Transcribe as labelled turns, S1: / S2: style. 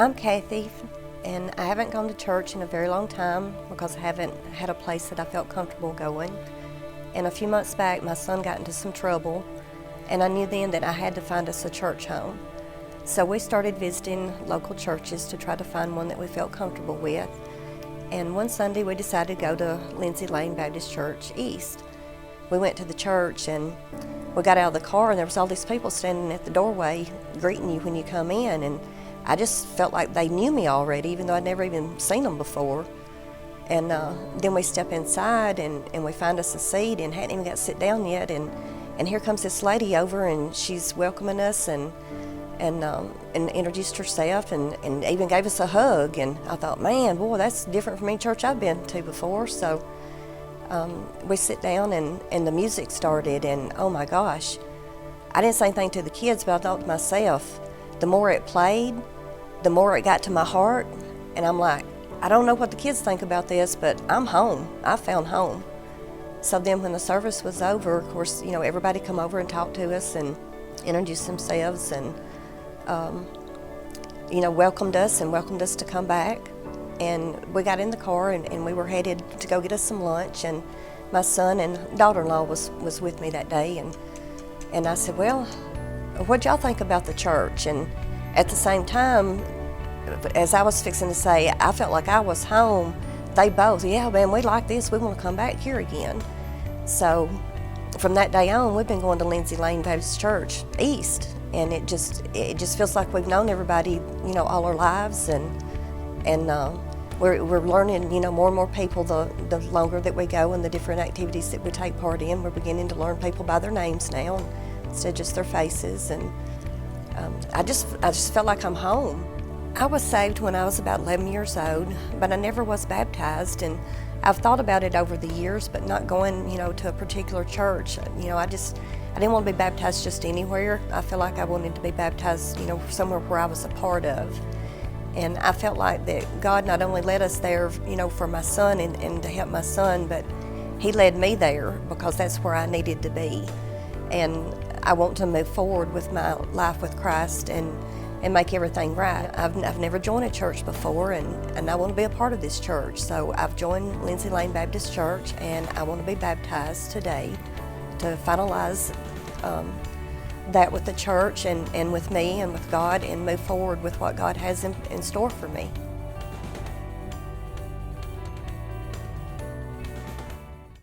S1: I'm Cathy, and I haven't gone to church in a very long time because I haven't had a place that I felt comfortable going. And a few months back, my son got into some trouble, and I knew then that I had to find us a church home. So we started visiting local churches to try to find one that we felt comfortable with. And one Sunday we decided to go to Lindsay Lane Baptist Church East. We went to the church and we got out of the car and there was all these people standing at the doorway greeting you when you come in, and I just felt like they knew me already, even though I'd never even seen them before. And then we step inside and we find us a seat and hadn't even got to sit down yet, and here comes this lady over and she's welcoming us and introduced herself and even gave us a hug. And I thought, man, boy, that's different from any church I've been to before. So we sit down and the music started, and oh my gosh, I didn't say anything to the kids, but I thought to myself, the more it played, the more it got to my heart, and I'm like, I don't know what the kids think about this, but I'm home. I found home. So then when the service was over, of course, you know, everybody come over and talked to us and introduced themselves and, you know, welcomed us to come back. And we got in the car and we were headed to go get us some lunch, and my son and daughter-in-law was with me that day, and I said, well, what'd y'all think about the church? And at the same time, as I was fixing to say, I felt like I was home, they both, yeah, man, we like this, we want to come back here again. So from that day on, we've been going to Lindsay Lane Baptist Church East, and it just feels like we've known everybody, you know, all our lives, and we're learning, you know, more and more people the longer that we go, and the different activities that we take part in. We're beginning to learn people by their names now instead of just their faces, and I just felt like I'm home. I was saved when I was about 11 years old, but I never was baptized, and I've thought about it over the years, but not going, you know, to a particular church. You know, I didn't want to be baptized just anywhere. I feel like I wanted to be baptized, you know, somewhere where I was a part of. And I felt like that God not only led us there, you know, for my son and to help my son, but He led me there because that's where I needed to be. And I want to move forward with my life with Christ and make everything right. I've never joined a church before, and I want to be a part of this church. So I've joined Lindsay Lane Baptist Church, and I want to be baptized today to finalize that with the church and with me and with God, and move forward with what God has in store for me.